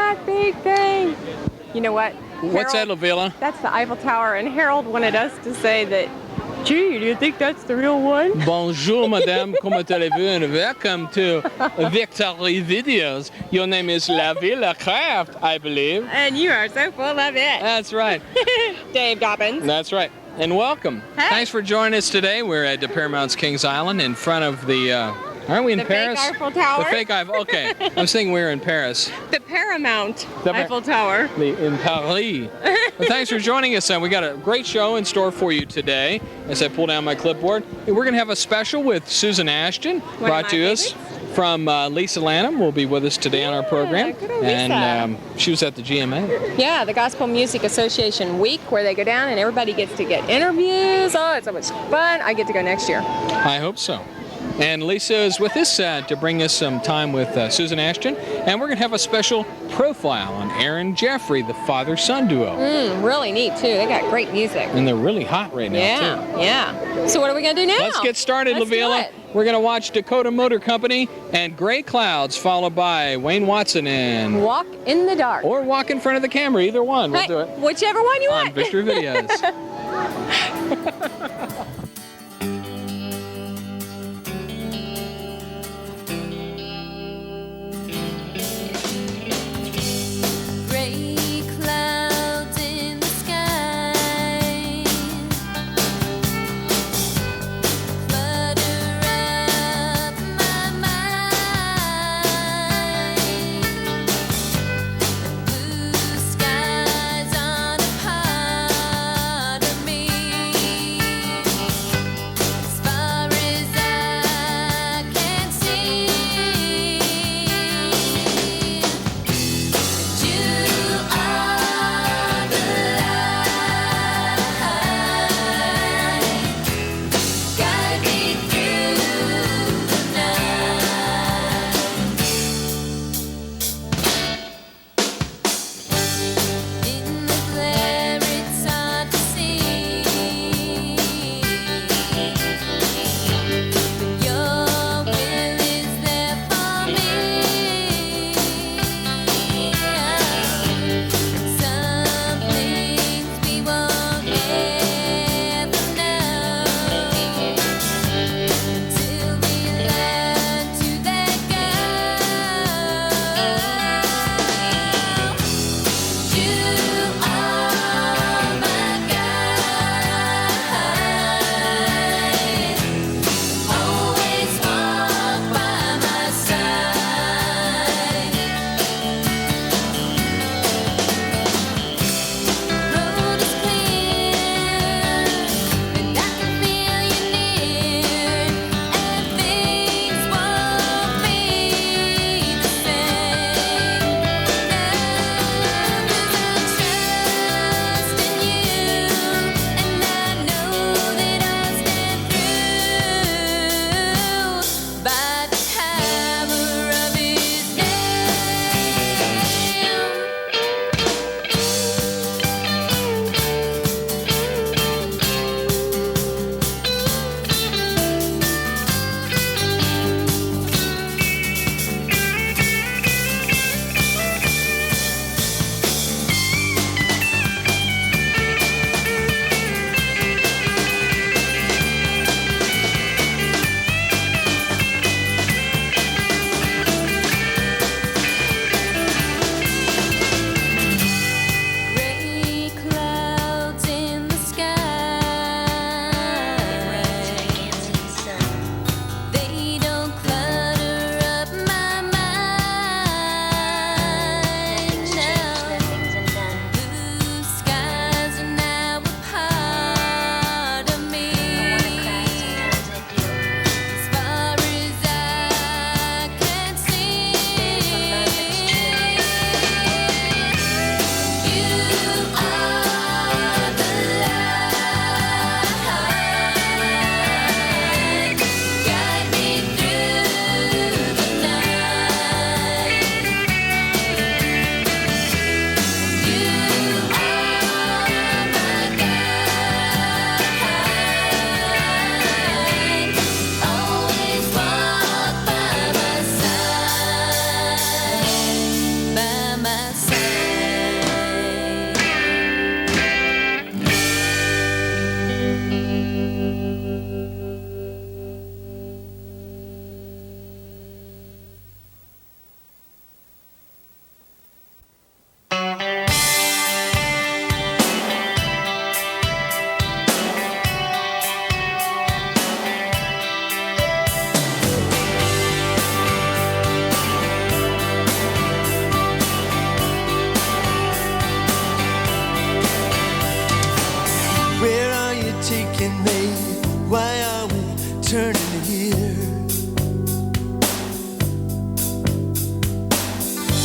that big thing. You know what? What's that, Lavilla? That's the Eiffel Tower, and Harold wanted us to say that, gee, do you think that's the real one? Bonjour, madame. Comment allez-vous? And welcome to Victory Videos. Your name is Lavilla Craft, I believe. And you are so full of it. That's right. Dave Dobbins. That's right. And welcome. Hey. Thanks for joining us today. We're at the Paramount's Kings Island in front of the, aren't we in Paris? The fake Eiffel Tower. The fake Eiffel, okay. I'm saying we're in Paris. The Paramount Eiffel Tower. In Paris. Well, thanks for joining us. We got a great show in store for you today. As I pull down my clipboard, we're going to have a special with Susan Ashton, brought to us from Lisa Lanham. Will be with us today on our program. Good old Lisa. And she was at the GMA. Yeah, the Gospel Music Association week where they go down and everybody gets to get interviews. Oh, it's so much fun. I get to go next year. I hope so. And Lisa is with us to bring us some time with Susan Ashton. And we're going to have a special profile on Aaron Jeoffrey, the father-son duo. Really neat, too. They got great music. And they're really hot right now, too. Yeah. So what are we going to do now? Let's get started, Lavilla. We're going to watch Dakota Motor Company and Gray Clouds, followed by Wayne Watson and Walk in the Dark. Or Walk in Front of the Camera. Either one. We'll do it. Whichever one you on want. Victory Videos. Blue skies on a part of me.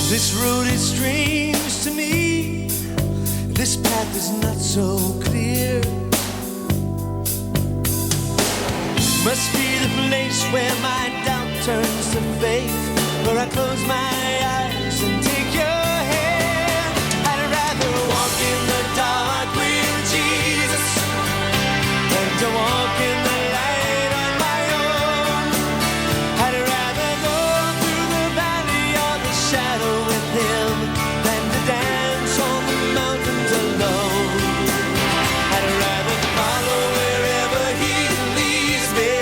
This road is strange to me. This path is not so clear. Must be the place where my doubt turns to faith, where I close my eyes and take your hand. I'd rather walk in the dark with Jesus than to walk in the light on my own. I'd rather go through the valley of the shadow with him than to dance on the mountains alone. I'd rather follow wherever he leads me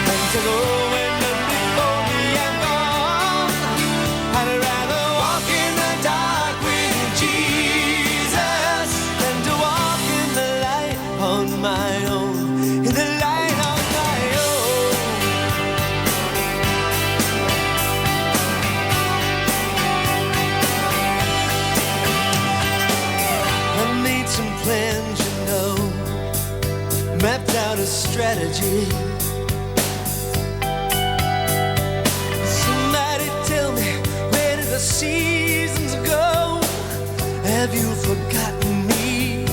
than to go when before me I'm gone. I'd rather walk in the dark with Jesus than to walk in the light on my own. In the light on my own. I made some plans, you know, mapped out a strategy. Somebody tell me, where do the seasons go? Have you forgotten me?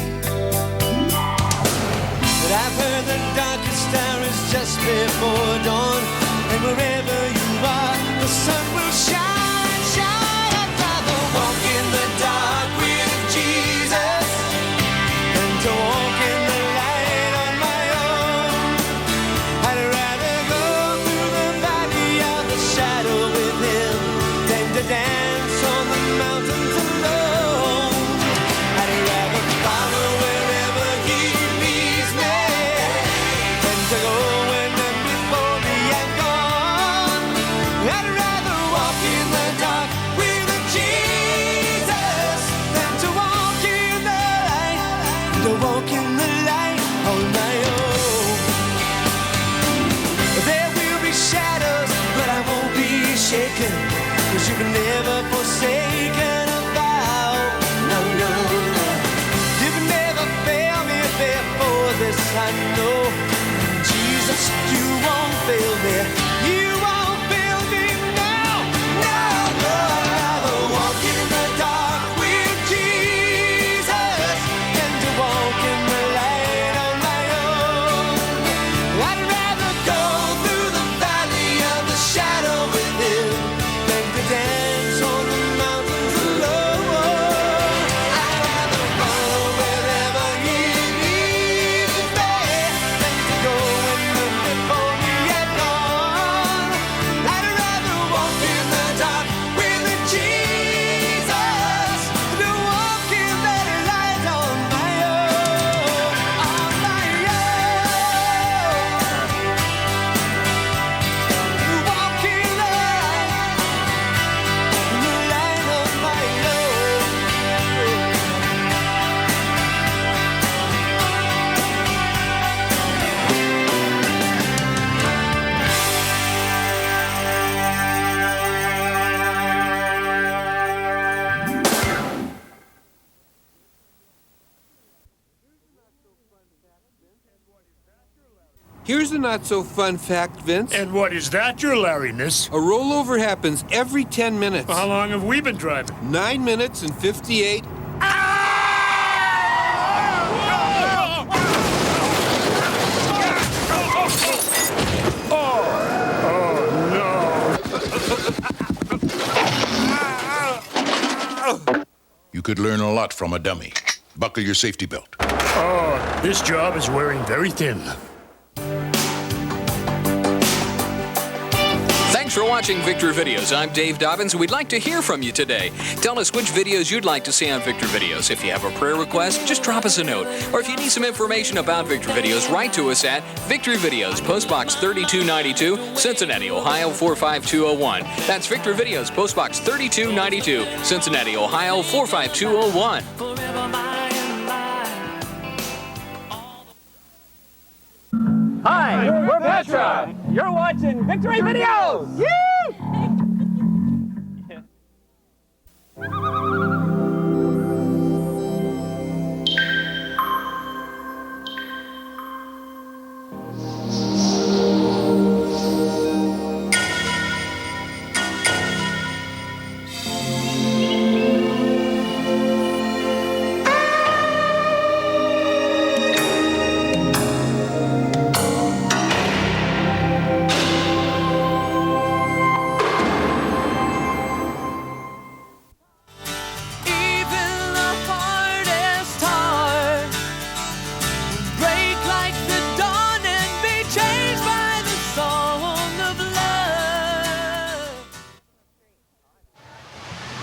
But I've heard the darkest hour is just before dawn, and wherever you are, the sun will shine, shine. I'd rather walk in the dark with Jesus than to walk in the light on my own. I'd rather go through the valley of the shadow with him than to dance on the mountains alone. I'd rather follow wherever he leads me than to go when before me I'm gone. I'd rather walk in the dark with Jesus than to walk in the light, to walk in the light on my own. There will be shadows, but I won't be shaken, 'cause you can never forsaken a vow. No, no, no. You can never fail me before this, I know. Jesus, you won't fail me. You won't fail me now. No, no. I'd rather walk in the dark with Jesus than to walk in the light on my own. I'd rather go through the valley of the shadow with him than to dance on the mountains alone. I'd rather follow wherever he leads me than to go when before me had gone. I'd rather walk in the dark with Jesus than walk in that light on my own, on my own. Walk in the light of my own. Here's a not-so-fun fact, Vince. And what is that, your Larryness? A rollover happens every 10 minutes. How long have we been driving? 9 minutes and 58. You could learn a lot from a dummy. Buckle your safety belt. Oh, this job is wearing very thin. Thanks for watching Victor Videos. I'm Dave Dobbins, and we'd like to hear from you today. Tell us which videos you'd like to see on Victor Videos. If you have a prayer request, just drop us a note. Or if you need some information about Victor Videos, write to us at Victory Videos, Post Box 3292, Cincinnati, Ohio 45201. That's Victor Videos, Post Box 3292, Cincinnati, Ohio 45201. Hi, we're Petra. You're watching Victory Videos.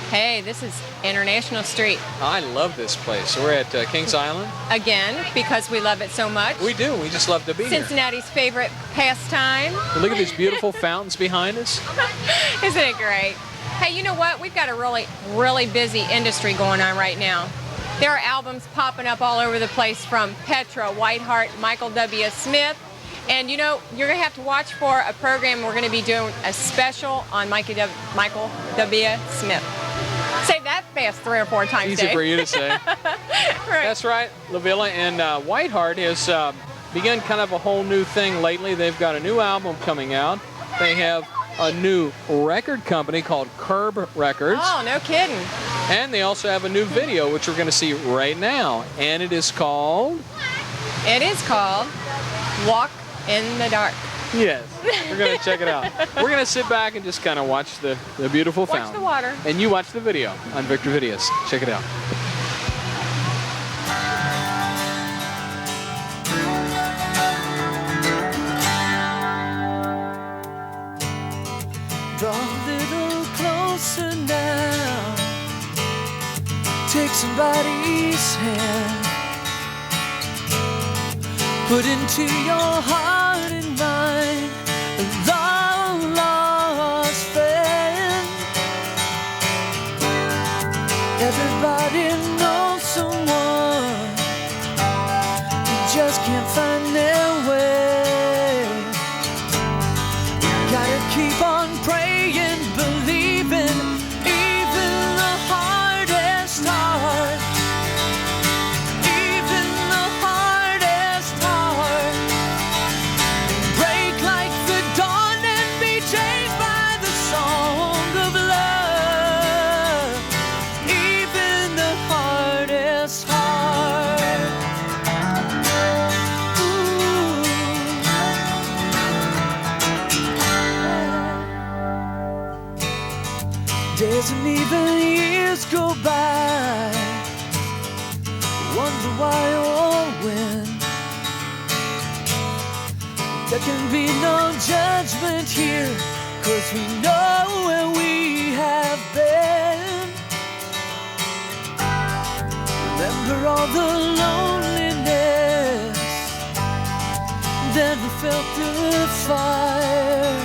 Hey, this is International Street. I love this place. So we're at Kings Island. Again, because we love it so much. We do. We just love to be here. Cincinnati's favorite pastime. Look at these beautiful fountains behind us. Isn't it great? Hey, you know what? We've got a really busy industry going on right now. There are albums popping up all over the place from Petra, Whiteheart, Michael W. Smith. And you know, you're going to have to watch for a program. We're going to be doing a special on Michael W. Smith. Say that fast 3 or 4 times, Easy Dave. for you to say. Right. That's right. La Villa and Whiteheart has begun kind of a whole new thing lately. They've got a new album coming out. They have a new record company called Curb Records. Oh, no kidding. And they also have a new video, which we're going to see right now. And it is called? It is called Walk in the Dark. Yes. We're going to check it out. We're going to sit back and just kind of watch the beautiful Watch fountain. the water. And you watch the video on Victor Videos. Check it out. Draw a little closer now. Take somebody's hand. Put into your heart and mind a long lost friend. Everybody knows someone who just can't find their way. Gotta keep on praying, believing, even the hardest heart. Even the hardest heart. Break like the dawn and be changed by the song of love. Even the hardest heart. Days and even years go by. Wonder why or when. There can be no judgment here, 'cause we know where we have been. Remember all the loneliness, then we felt the fire.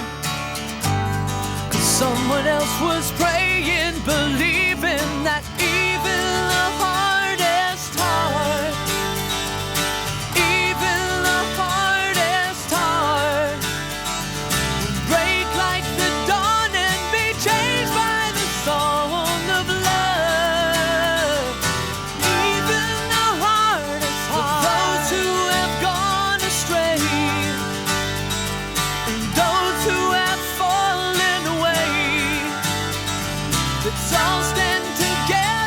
Someone else was praying, believing that even the hardest heart, even the hardest heart, will break like the dawn and be changed by the song of love. Even the hardest heart. For those who have gone astray, and those who have fallen away, let's all stand together.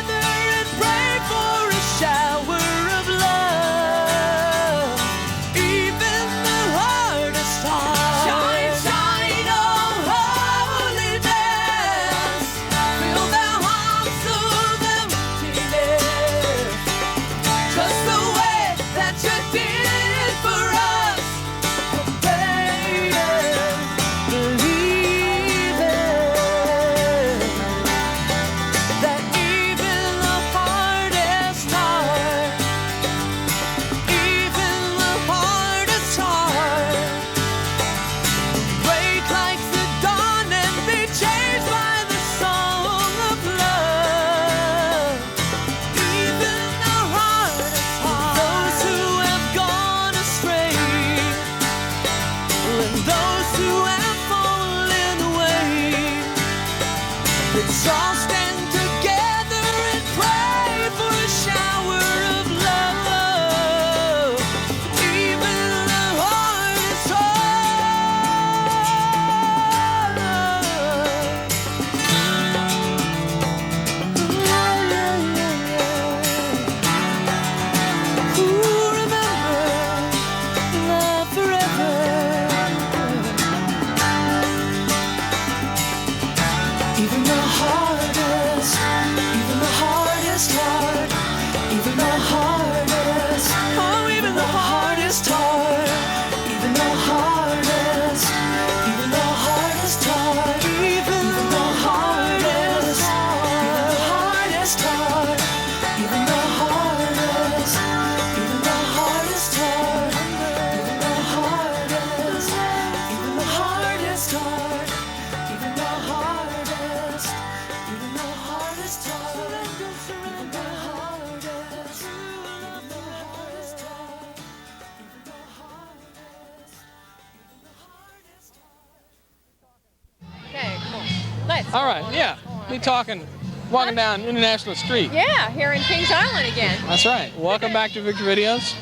Let's. All right, yeah. Me talking, walking down International Street. Yeah, here in Kings Island again. That's right. Welcome back to Victory Videos.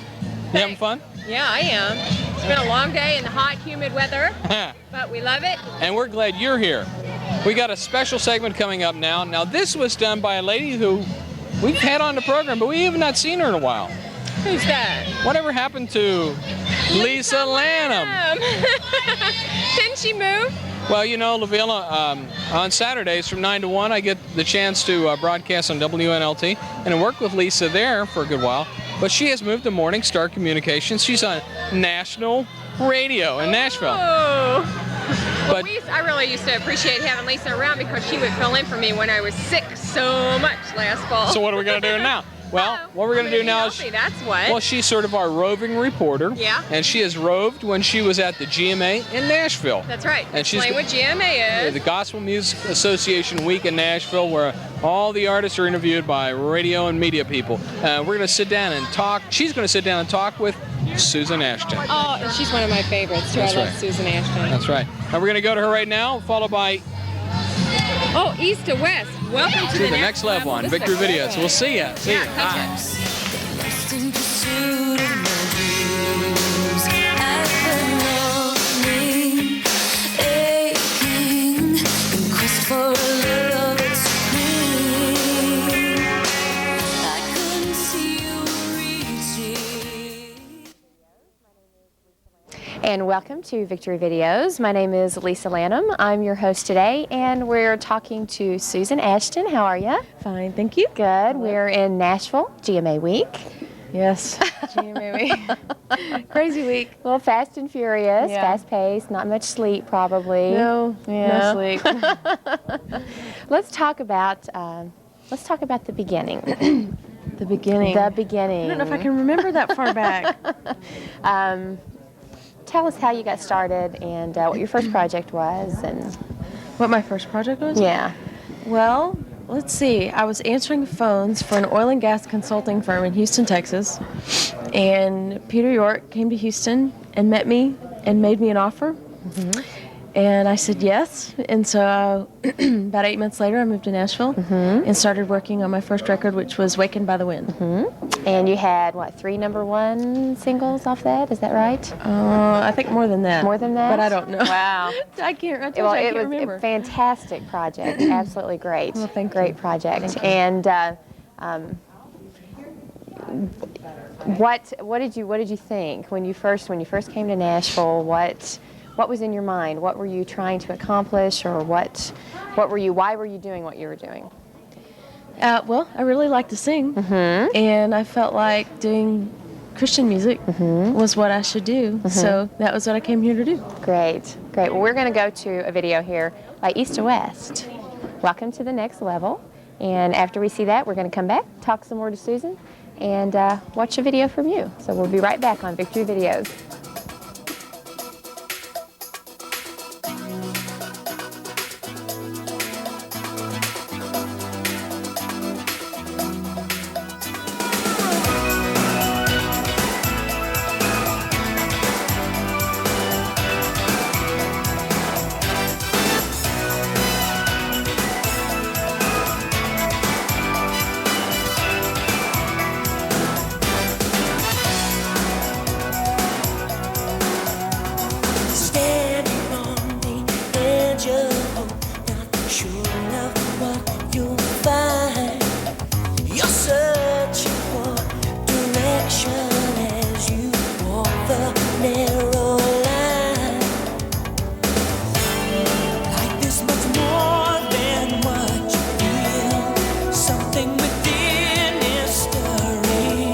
You having fun? Yeah, I am. It's been a long day in the hot, humid weather, but we love it. And we're glad you're here. We got a special segment coming up now. Now, this was done by a lady who we've had on the program, but we have not seen her in a while. Who's that? Whatever happened to Lisa Lanham? Didn't she move? Well, you know, Lavilla, on Saturdays from 9 to 1, I get the chance to broadcast on WNLT, and I worked with Lisa there for a good while. But she has moved to Morning Star Communications. She's on national radio in Nashville. Oh. But I really used to appreciate having Lisa around because she would fill in for me when I was sick so much last fall. so what are we going to do now? Well, what we're going to do now is, that's what. well, she's sort of our roving reporter. Yeah. And she has roved when she was at the GMA in Nashville. That's right. And she's Explain what GMA is. the Gospel Music Association Week in Nashville, where all the artists are interviewed by radio and media people. We're going to sit down and talk. She's going to sit down and talk with Susan Ashton. Oh, and she's one of my favorites, too. That's I love right. Susan Ashton. That's right. And we're going to go to her right now, followed by Oh, east to west. Welcome to the next level on This Victory is a Videos. We'll see ya. See ya. Yeah, catch it. Lost in pursuit of my dreams. I've been longing, aching, in quest for a love that's supreme. I couldn't see you reaching. And welcome to Victory Videos. My name is Lisa Lanham. I'm your host today, and we're talking to Susan Ashton. How are you? Fine, thank you. Good. We're in Nashville, GMA Week. Yes, GMA week. Crazy week. Well, fast and furious, Yeah. fast-paced, not much sleep probably. No, Yeah. no sleep. Let's talk about the beginning. The beginning. The beginning. I don't know if I can remember that far back. Tell us how you got started and what your first project was, and What my first project was? yeah. Well, let's see. I was answering phones for an oil and gas consulting firm in Houston, Texas. And Peter York came to Houston and met me and made me an offer. And I said yes. And so about 8 months later, I moved to Nashville and started working on my first record, which was Wakened by the Wind. And you had, what, 3 #1 singles off that? Is that right? I think more than that. More than that? But I don't know. Wow. I can't, I told Well, you I it can't was remember. a fantastic project. Absolutely great. Well, thank great you. project. Thank you. And what did you think when you first came to Nashville? What was in your mind? What were you trying to accomplish, or why were you doing what you were doing? Well, I really like to sing, and I felt like doing Christian music was what I should do. So that was what I came here to do. Great. Well, we're going to go to a video here by East to West. Welcome to the next level. And after we see that, we're going to come back, talk some more to Susan, and watch a video from you. So we'll be right back on Victory Videos. Standing on the edge of hope, not sure of what you'll find. You're searching for direction as you walk the narrow line. Life is much more than what you feel. Something within is stirring.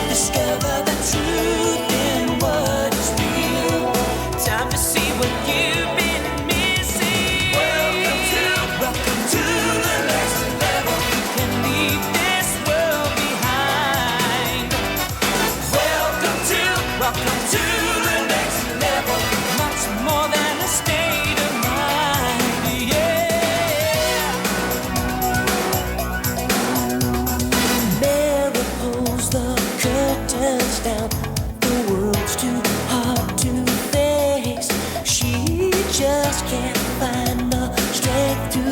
Discover the truth in what is real. Time to see what you've been missing. Welcome to the next level. You can leave this world behind. Welcome to the next level. Much more than a state of mind. Yeah. Mary pulls the curtains down. The world's too hard to face. She just can't find the strength to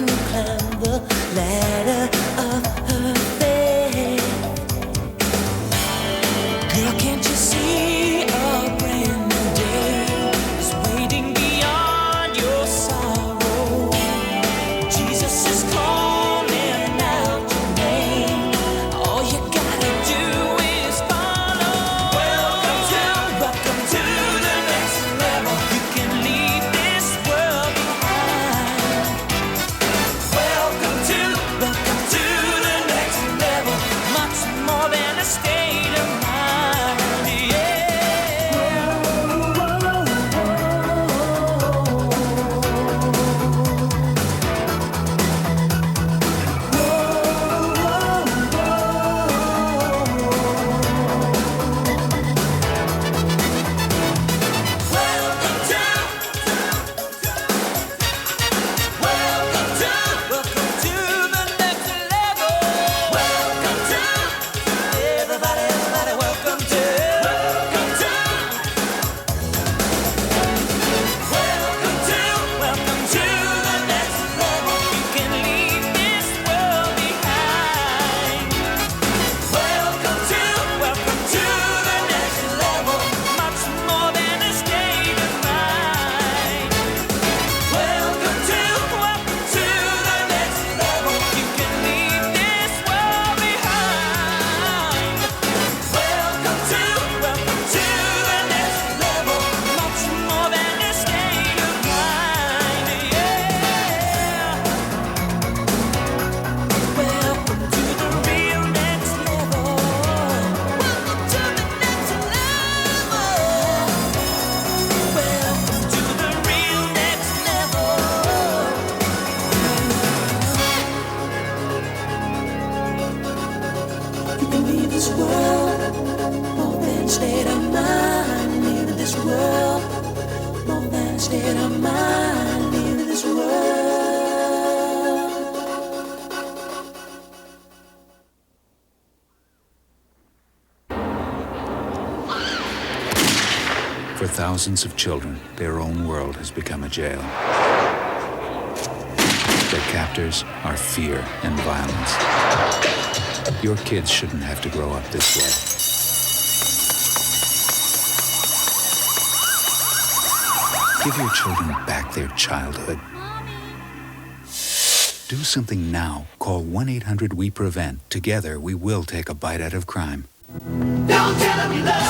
state of mind, leaving this world. More than a state of mind, leaving this world. For thousands of children, their own world has become a jail. Their captors are fear and violence. Your kids shouldn't have to grow up this way. Give your children back their childhood. Do something now. Call 1-800-WE-PREVENT. Together, we will take a bite out of crime. Don't tell them you love it.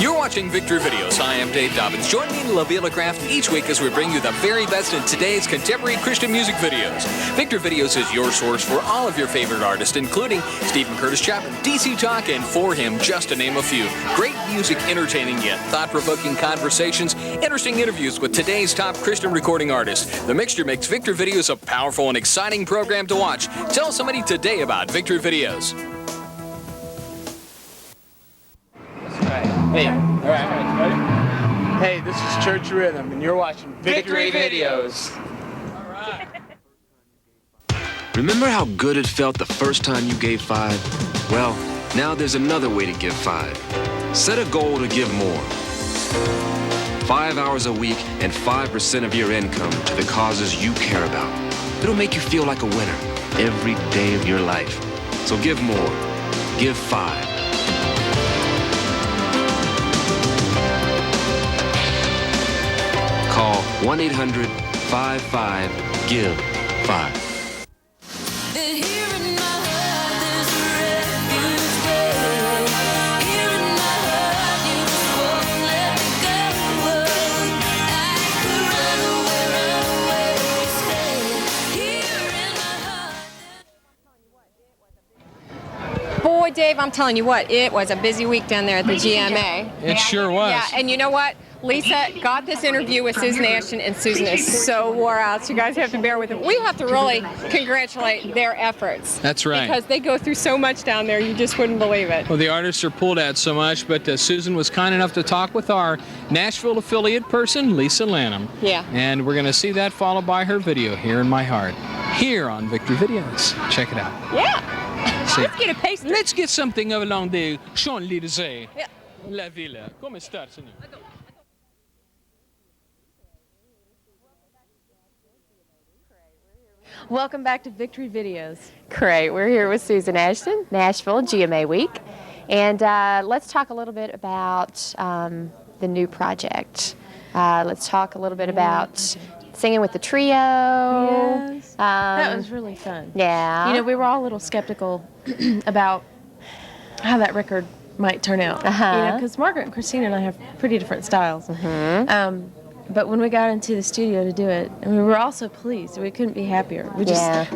You're watching Victory Videos. I am Dave Dobbins. Join me in La Villa Craft each week as we bring you the very best in today's contemporary Christian music videos. Victory Videos is your source for all of your favorite artists, including Stephen Curtis Chapman, DC Talk, and For Him, just to name a few. Great music, entertaining yet thought-provoking conversations, interesting interviews with today's top Christian recording artists. The mixture makes Victory Videos a powerful and exciting program to watch. Tell somebody today about Victory Videos. Hey, all right, ready? Hey, this is Church Rhythm, and you're watching Victory Videos. All right. Remember how good it felt the first time you gave 5? Well, now there's another way to give 5. Set a goal to give more. 5 hours a week and 5% of your income to the causes you care about. It'll make you feel like a winner every day of your life. So give more. Give 5. Call 1-800-55-GIVE-5. Boy, Dave, I'm telling you what, it was a busy week down there at the GMA. It sure was. Yeah, and you know what? Lisa got this interview with Susan Ashton, and Susan is so wore out. So you guys have to bear with it. We have to really congratulate their efforts. That's right. Because they go through so much down there, you just wouldn't believe it. Well, the artists are pulled at so much, but Susan was kind enough to talk with our Nashville affiliate person, Lisa Lanham. Yeah. And we're going to see that followed by her video, Here in My Heart, here on Victory Videos. Check it out. Yeah. Let's get a pastry. Let's get something along the Champs-Élysées. Yeah. La Villa. Come sta, signor? Welcome back to Victory Videos. Great. We're here with Susan Ashton, Nashville GMA Week. And let's talk a little bit about the new project. Let's talk a little bit about singing with the trio. Yes. That was really fun. Yeah. You know, we were all a little skeptical about how that record might turn out. Uh-huh. You know, because Margaret and Christina and I have pretty different styles. Mm-hmm. But when we got into the studio to do it, I mean, we were all so pleased. We couldn't be happier.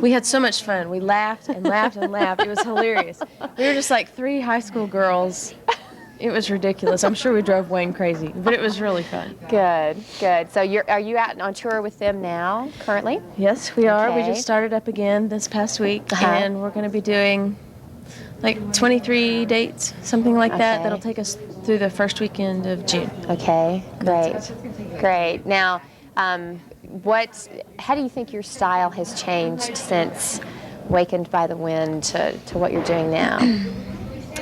We had so much fun. We laughed and laughed and laughed. It was hilarious. We were just like 3 high school girls. It was ridiculous. I'm sure we drove Wayne crazy, but it was really fun. Good, good. So are you out on tour with them now, currently? Yes, we are. We Okay. just started up again this past week, and we're going to be doing like 23 dates, something like that. Okay. That'll take us through the first weekend of June. Okay, great, great. Now, how do you think your style has changed since Wakened by the Wind to what you're doing now?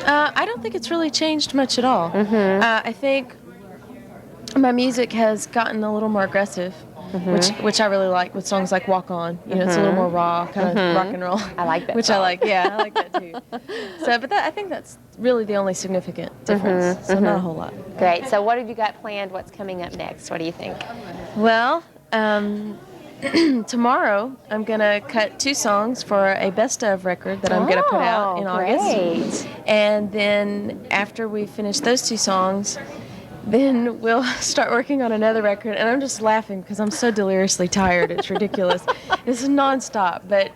I don't think it's really changed much at all. Mm-hmm. I think my music has gotten a little more aggressive, which I really like with songs like Walk On. You know, it's a little more raw, kind of rock and roll. I like that Which song. I like, yeah, I like that too. So, but I think that's really the only significant difference. So not a whole lot. Great. So what have you got planned? What's coming up next? What do you think? Well, tomorrow I'm going to cut 2 songs for a best of record that I'm going to put out in August. And then after we finish those 2 songs, then we'll start working on another record. And I'm just laughing because I'm so deliriously tired. It's ridiculous. This is nonstop, but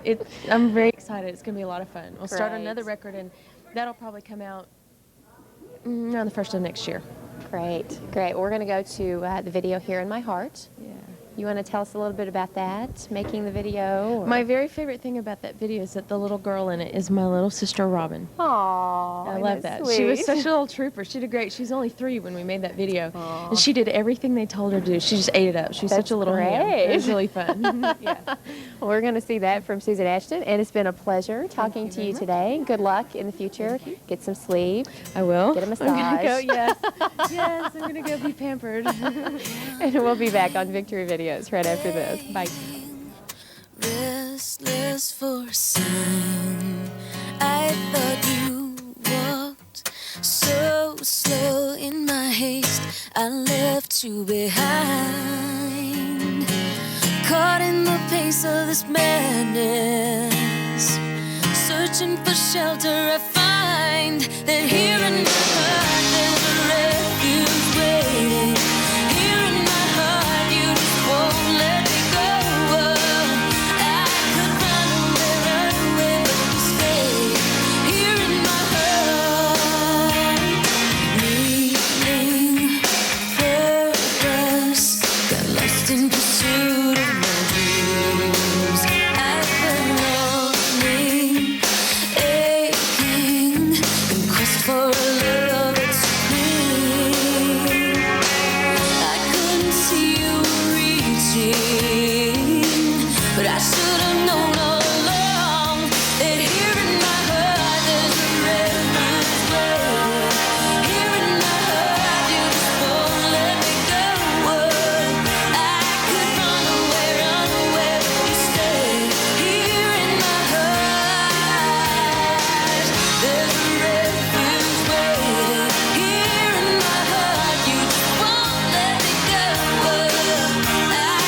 I'm very excited. It's going to be a lot of fun. We'll start another record, and that'll probably come out around the 1st of next year. Great, great. We're going to go to the video Here in My Heart. Yeah. You want to tell us a little bit about that, making the video? Or? My very favorite thing about that video is that the little girl in it is my little sister Robin. Aww, I love that. She was such a little trooper. She did great. She's only 3 when we made that video. Aww. And she did everything they told her to do. She just ate it up. She was such a little ham. It was really fun. Yeah. Well, we're going to see that from Susan Ashton, and it's been a pleasure talking to you today. Good luck in the future. Get some sleep. I will. Get a massage. I'm going to go, yes. Yes, I'm going to go be pampered. And we'll be back on Victory Videos right after this. Bye. Restless for a sign. I thought you walked so slow. In my haste, I left you behind. Caught in the pace of this madness, searching for shelter, I find that here in my heart there's a refuge waiting. Here in my heart you just won't let me go. I could run away, but you stay here in my heart. Leaving purpose, got lost in pursuit of my dreams. I've been longing, aching, in quest for a love that's supreme. I couldn't see you reaching, but I should have known all along that here in my heart there's a refuge waiting. Here in my heart you just won't let me go. I could run away, but you stay here in my heart. There's a refuge waiting. Here in my heart you just won't let me go. I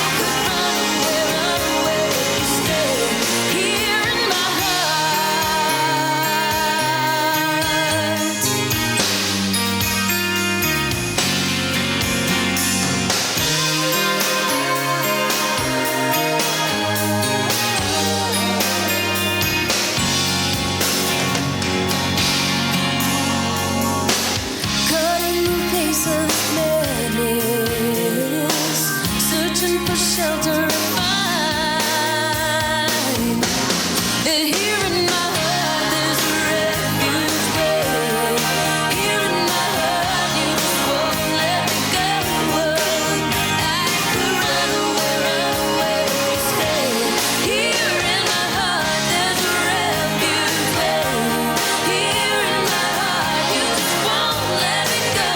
could run away, but you stay here in my caught in the pace of madness, searching for shelter, I find that here in my heart there's a refuge waiting. Here in my heart you just won't let me go. I could run away, but you stay here in my heart. There's a refuge waiting. Here in my heart you just won't let me go.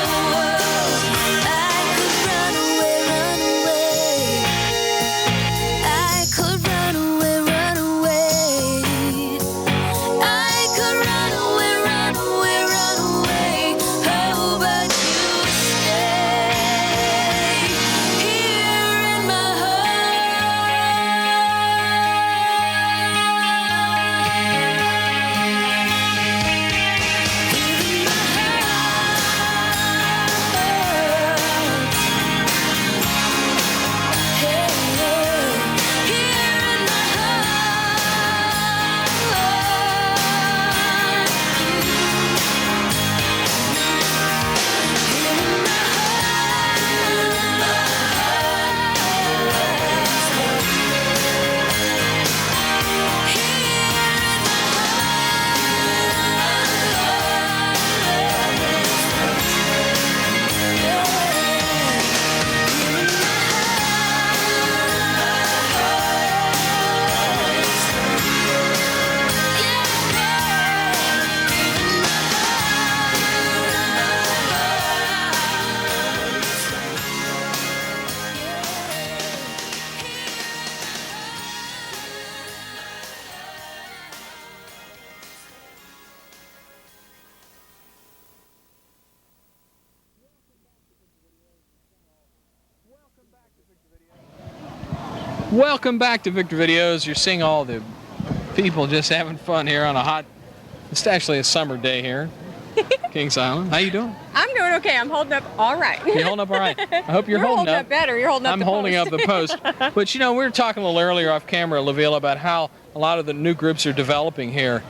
I could run away. I could run away. I could run away. Oh, but you stay here in my Welcome back to Victor Videos. You're seeing all the people just having fun here on a hot, it's actually a summer day here, Kings Island. How you doing? I'm doing okay. I'm holding up all right. You're holding up all right. I hope you're holding up better. You're holding up I'm the holding post. up the post. But you know, we were talking a little earlier off camera, LaVille, about how a lot of the new groups are developing here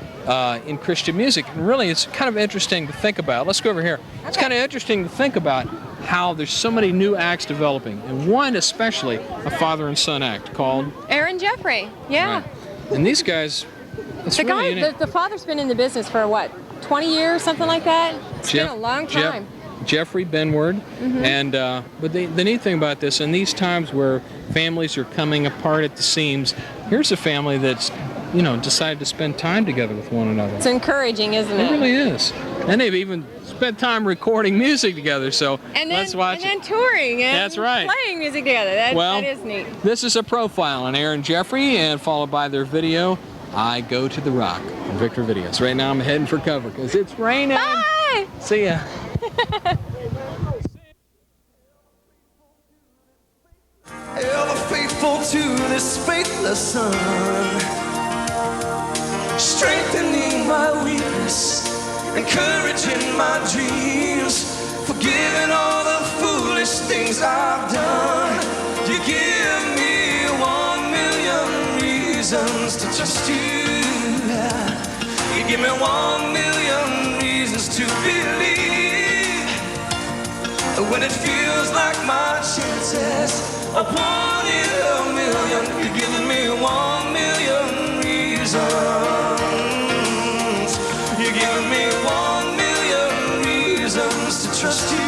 in Christian music. And really, it's kind of interesting to think about. Let's go over here. It's kind of interesting to think about how there's so many new acts developing, and one especially a father and son act called Aaron Jeoffrey, yeah. Right. And these guys, it's The really guy, the father's been in the business for what, 20 years, something like that? It's been a long time. Jeoffrey Benward, and but the neat thing about this, in these times where families are coming apart at the seams, here's a family that's, you know, decided to spend time together with one another. It's encouraging, isn't it? It really is. And they've even spent time recording music together, so let's watch it. And then touring and That's right. playing music together. That is neat. This is a profile on Aaron Jeoffrey, and followed by their video, I Go to the Rock, on Victor Videos. Right now I'm heading for cover because it's raining. Bye! See ya. Ever faithful to this faithless son, strengthening my weakness, encouraging my dreams, forgiving all the foolish things I've done. You give me 1,000,000 reasons to trust you. You give me 1,000,000 reasons to believe. When it feels like my chances are 1 in a million, you're giving me 1,000,000 reasons. You're giving me 1,000,000 reasons to trust you.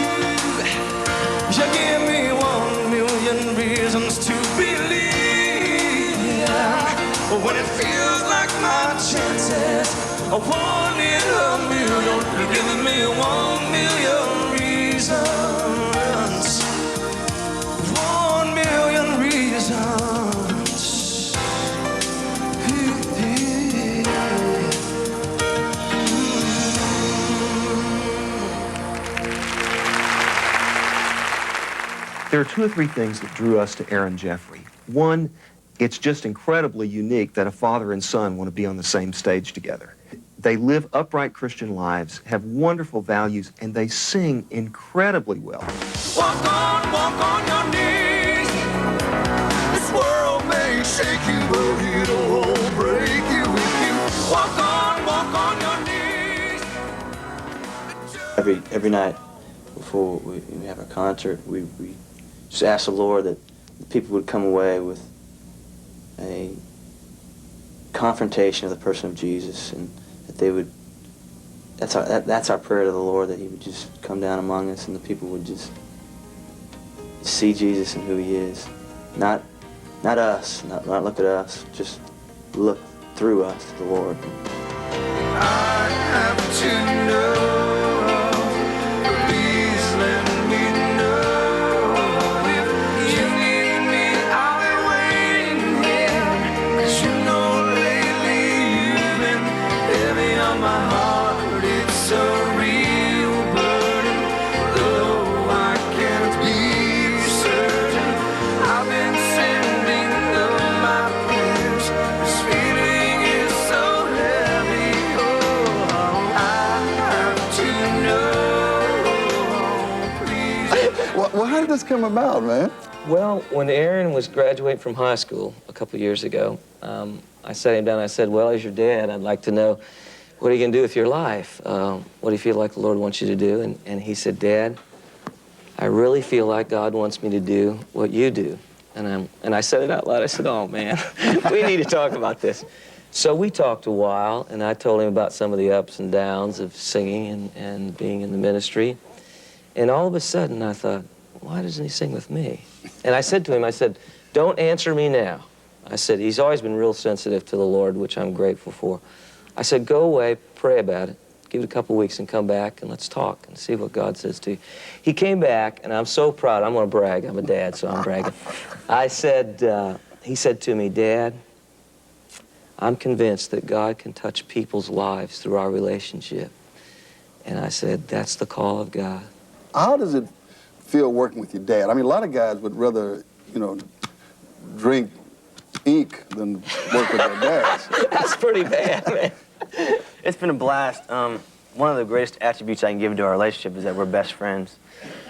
You give me 1,000,000 reasons to believe. When it feels like my chances are 1 in a million, you're giving me 1,000,000 reasons. 1,000,000 reasons. There are 2 or 3 things that drew us to Aaron Jeoffrey. One, it's just incredibly unique that a father and son want to be on the same stage together. They live upright Christian lives, have wonderful values, and they sing incredibly well. Walk on your knees. This world may shake you, but it'll all break you if you walk on your knees. Every night before we have a concert, we just ask the Lord that the people would come away with a confrontation of the person of Jesus, and that they would. That's our prayer to the Lord, that He would just come down among us, and the people would just see Jesus and who He is, not us, not look at us, just look through us to the Lord. I have to know. Please let me know if you need me. I'll be waiting here. 'Cause you know lately you've been heavy on my heart. It's a real burden, though I can't be certain. I've been sending up my prayers. This feeling is so heavy. Oh, I have to know. Please. Well, how did this come about, man? Well, when Aaron was graduating from high school a couple years ago, I sat him down and I said, well, as your dad, I'd like to know, what are you going to do with your life? What do you feel like the Lord wants you to do? And he said, Dad, I really feel like God wants me to do what you do. And I said it out loud. I said, oh, man, we need to talk about this. So we talked a while, and I told him about some of the ups and downs of singing and being in the ministry. And all of a sudden, I thought, why doesn't he sing with me? And I said to him, I said, don't answer me now. I said, he's always been real sensitive to the Lord, which I'm grateful for. I said, go away, pray about it, give it a couple weeks and come back and let's talk and see what God says to you. He came back, and I'm so proud. I'm going to brag. I'm a dad, so I'm bragging. He said to me, Dad, I'm convinced that God can touch people's lives through our relationship. And I said, that's the call of God. How does it feel working with your dad? I mean, a lot of guys would rather, drink ink than work with their dads. That's pretty bad, man. It's been a blast. One of the greatest attributes I can give to our relationship is that we're best friends.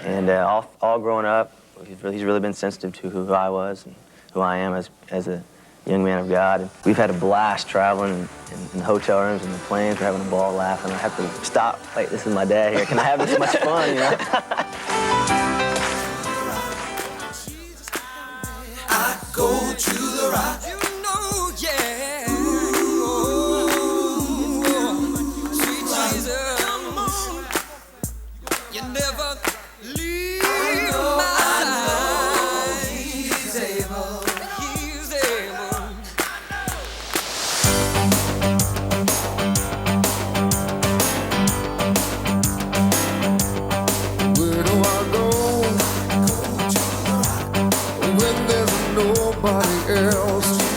And all growing up, he's really been sensitive to who I was and who I am as a young man of God. And we've had a blast traveling in hotel rooms and the planes. We're having a ball laughing. I have to stop. Wait, this is my dad here. Can I have this much fun,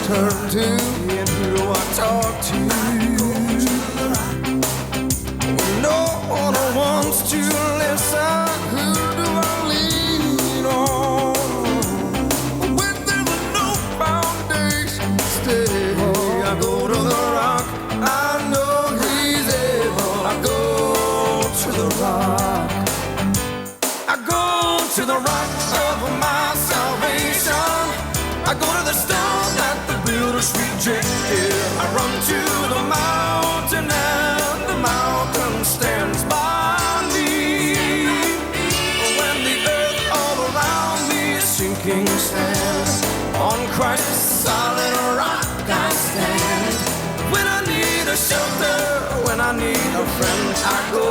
turn to? And who do I talk to? When no one wants to listen, who do I lean on? When there's no foundation to stay, I go to the rock. I know he's able. I go to the rock. I go to the rock of my salvation. I go to the stone that the builders rejected. I run to the mountain and the mountain stands by me. When the earth all around me is sinking sand, on Christ's solid rock I stand. When I need a shelter, when I need a friend, I go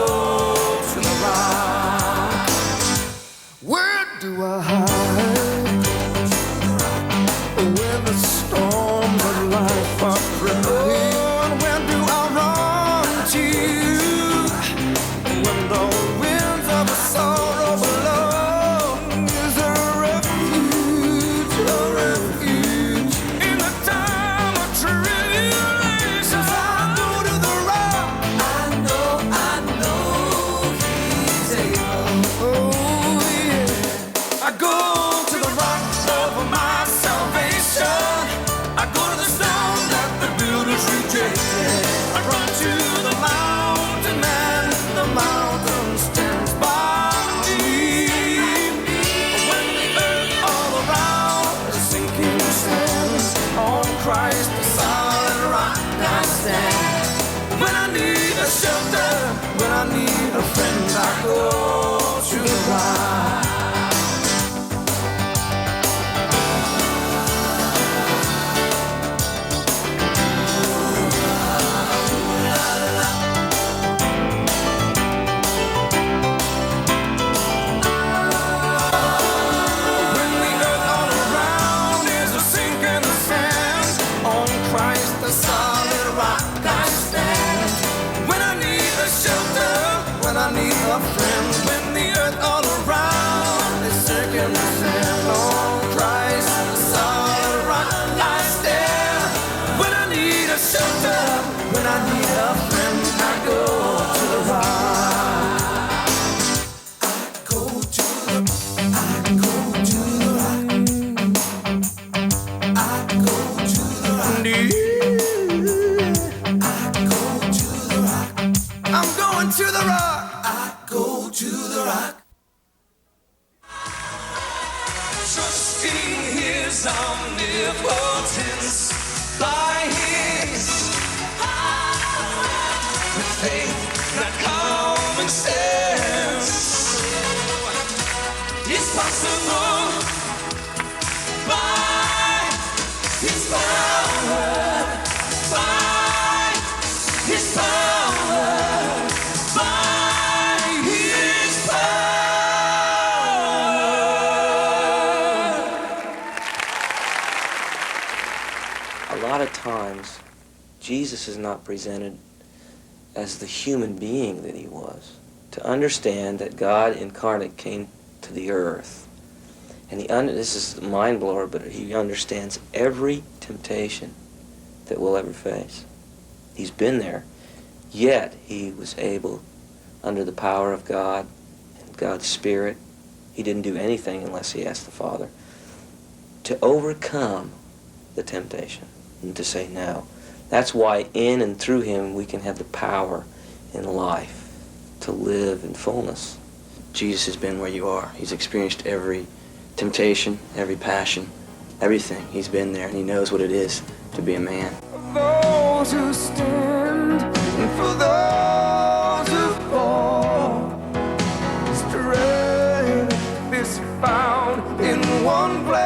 to the rock. Where do I hide? When the storms of life are threatening, where do I run to? When the winds of sorrow blow, is a refuge in the time of tribulation. I go to the rock. I know he's able. Oh yeah. I go to the rock of my salvation. I go to the stone that the builders rejected. I run to the mountain and the mountain stands by me. When the earth all around is sinking sand, on Christ the solid rock I stand. When I need a shelter, when I need a friend, I go to the rock. I need a friend when the earth all around is sinking sand. On Christ, the solid rock I stand. When I need a shelter, when I need a friend, I go to the rock. I go to the rock. I go to the rock. I'm going to the rock. Go to the rock. Trusting his omnipotence by his with faith, not common sense. It's possible by his power, by his power, by A lot of times, Jesus is not presented as the human being that he was. To understand that God incarnate came to the earth, and this is a mind blower, but he understands every temptation that we'll ever face. He's been there, yet he was able, under the power of God and God's Spirit, he didn't do anything unless he asked the Father, to overcome the temptation and to say no. That's why in and through him we can have the power in life to live in fullness. Jesus has been where you are. He's experienced every temptation, every passion, everything. He's been there and he knows what it is to be a man. Those who stand and for those who fall, strength is found in one place.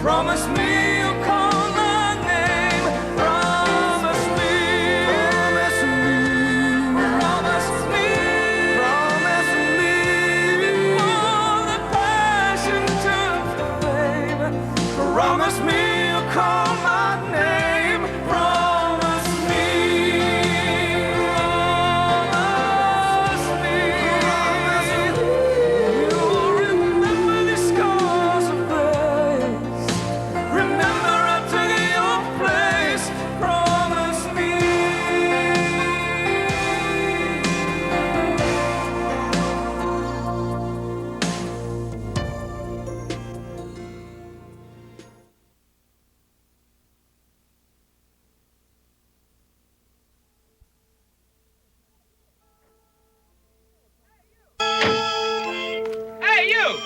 From you!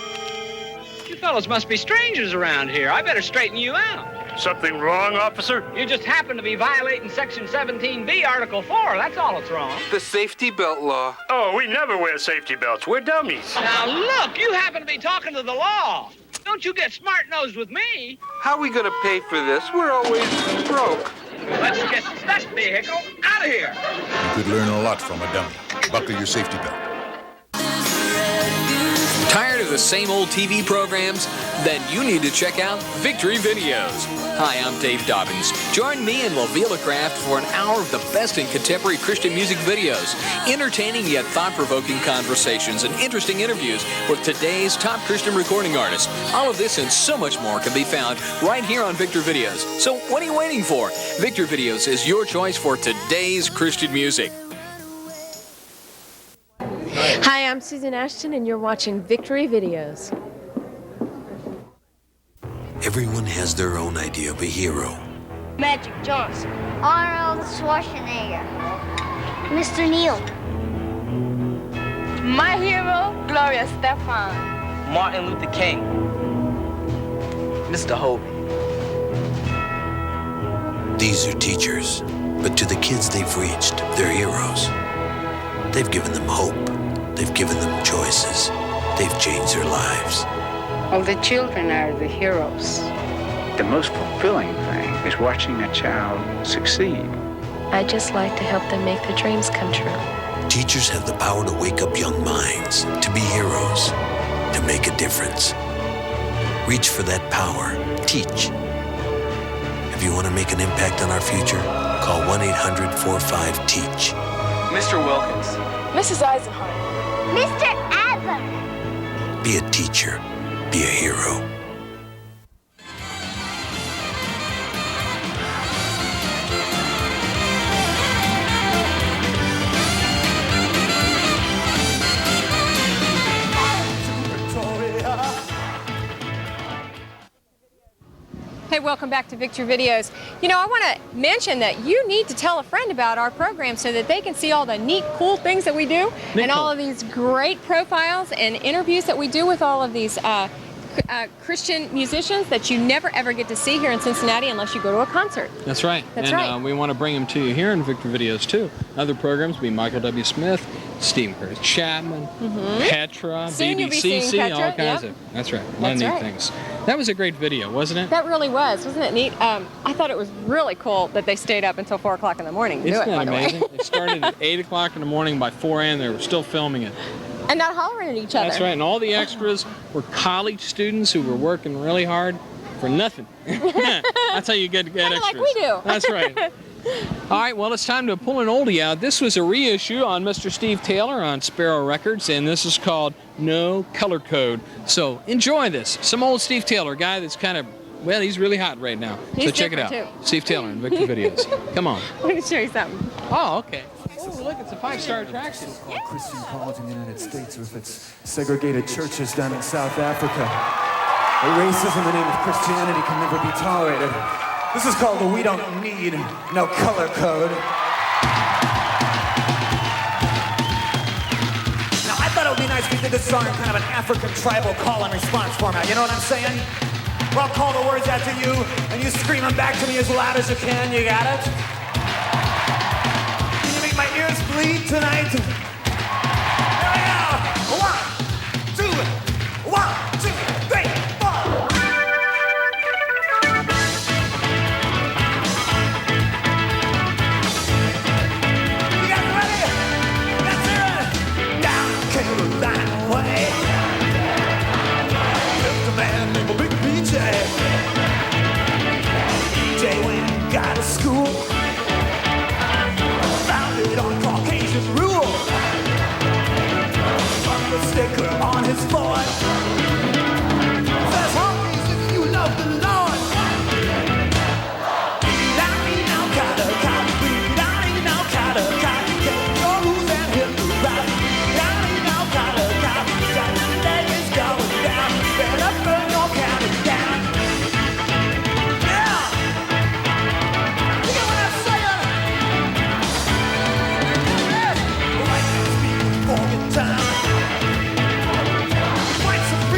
You fellows must be strangers around here. I better straighten you out. Something wrong, officer? You just happen to be violating Section 17B, Article 4. That's all that's wrong. The safety belt law. Oh, we never wear safety belts. We're dummies. Now, look, you happen to be talking to the law. Don't you get smart-nosed with me. How are we gonna pay for this? We're always broke. Let's get that vehicle out of here. You could learn a lot from a dummy. Buckle your safety belt. Tired of the same old TV programs? Then you need to check out Victory Videos. Hi, I'm Dave Dobbins. Join me and Lavila Craft for an hour of the best in contemporary Christian music videos, entertaining yet thought-provoking conversations and interesting interviews with today's top Christian recording artists. All of this and so much more can be found right here on Victory Videos. So what are you waiting for? Victory Videos is your choice for today's Christian music. Hi, I'm Susan Ashton, and you're watching Victory Videos. Everyone has their own idea of a hero. Magic Johnson. Arnold Schwarzenegger. Mr. Neil. My hero, Gloria Stefan. Martin Luther King. Mr. Hope. These are teachers, but to the kids they've reached, they're heroes. They've given them hope. They've given them choices. They've changed their lives. Well, the children are the heroes. The most fulfilling thing is watching a child succeed. I just like to help them make their dreams come true. Teachers have the power to wake up young minds, to be heroes, to make a difference. Reach for that power. Teach. If you want to make an impact on our future, call 1-800-45-TEACH. Mr. Wilkins. Mrs. Eisenhower. Mr. Adler. Be a teacher. Be a hero. Hey, welcome back to Victory Videos. You know, I want to mention that you need to tell a friend about our program so that they can see all the neat, cool things that we do and all of these great profiles and interviews that we do with all of these Christian musicians that you never ever get to see here in Cincinnati unless you go to a concert. That's right. That's and right. We want to bring them to you here in Victory Videos too. Other programs be Michael W. Smith, Stephen Curtis Chapman, Petra, Soon you'll be seeing BBCC, Petra, all kinds yep. of. That's right. A lot of That's neat right. things. That was a great video, wasn't it? That really was. Wasn't it neat? I thought it was really cool that they stayed up until 4 o'clock in the morning to do Isn't it, by that the way. amazing? They started at 8 o'clock in the morning. By 4 a.m. they were still filming it. And not hollering at each other. That's right. And all the extras were college students who were working really hard for nothing. That's how you get extras. Like we do. That's right. All right, well, it's time to pull an oldie out. This was a reissue on Mr. Steve Taylor on Sparrow Records, and this is called No Color Code. So enjoy this. Some old Steve Taylor, guy that's kind of, well, he's really hot right now. He's so check it out. different, too. Steve Taylor in Victory Videos. Come on. Let me show you something. Oh, okay. Oh, look, it's a 5-star attraction. Christian college in the United States with its segregated churches down in South Africa. The racism in the name of Christianity can never be tolerated. This is called the We Don't Need No Color Code. Now, I thought it would be nice if we did this song in kind of an African tribal call and response format. You know what I'm saying? Where I'll call the words out to you, and you scream them back to me as loud as you can. You got it? Can you make my ears bleed tonight? Here we go. 1, 2, 1, 2, 3, 4. You guys ready? Let's hear it. Down Carolina way. Lived a man named Big BJ. BJ went and got to school. Founded on Caucasian rule. Put the sticker on his foot. Says, "Homies, if you love the Lord." Now, gotta, now, gotta, get your rules and hit the right. Now, gotta, got your legs going down. Better burn your counting down. Yeah! You get what I'm saying? White man's being born in time. White supremacy.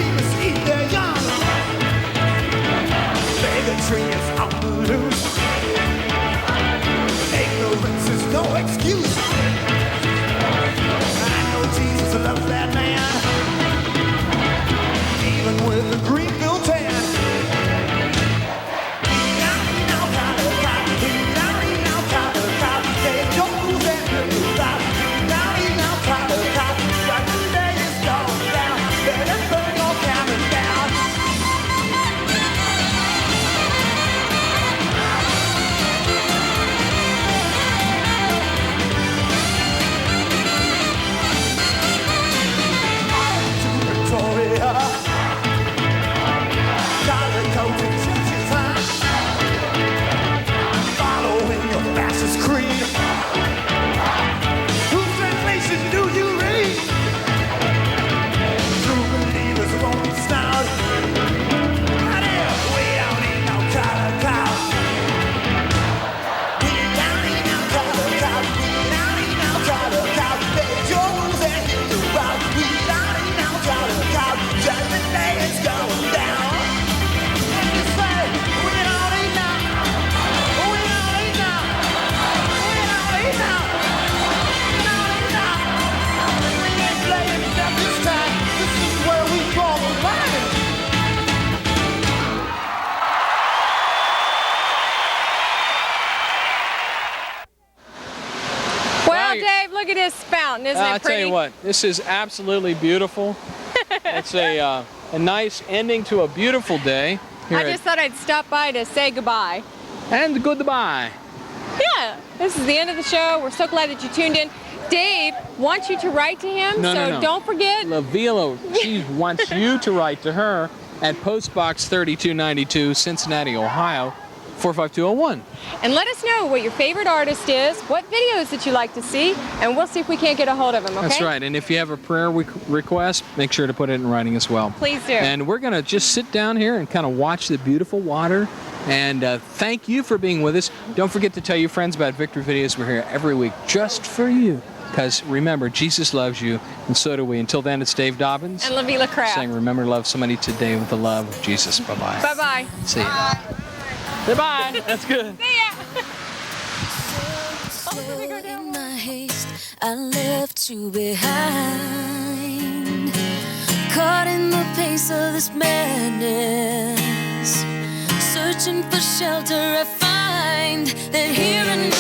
Isn't it I'll tell pretty? you what, this is absolutely beautiful. It's a nice ending to a beautiful day. Here I just thought I'd stop by to say goodbye. And goodbye. Yeah, this is the end of the show. We're so glad that you tuned in. Dave wants you to write to him, so don't forget. La Vila, she wants you to write to her at Postbox 3292, Cincinnati, Ohio, 45201. And let us know what your favorite artist is, what videos that you like to see, and we'll see if we can't get a hold of him, okay? That's right. And if you have a prayer request, make sure to put it in writing as well. Please do. And we're going to just sit down here and kind of watch the beautiful water. And thank you for being with us. Don't forget to tell your friends about Victory Videos. We're here every week just for you. Because remember, Jesus loves you, and so do we. Until then, it's Dave Dobbins. And Lavila Kraft. Saying, remember to love somebody today with the love of Jesus. Bye-bye. Bye-bye. See ya. Goodbye. That's good. See ya. In my haste, I left you behind. Caught in the pace of this madness. Searching for shelter, I find that here and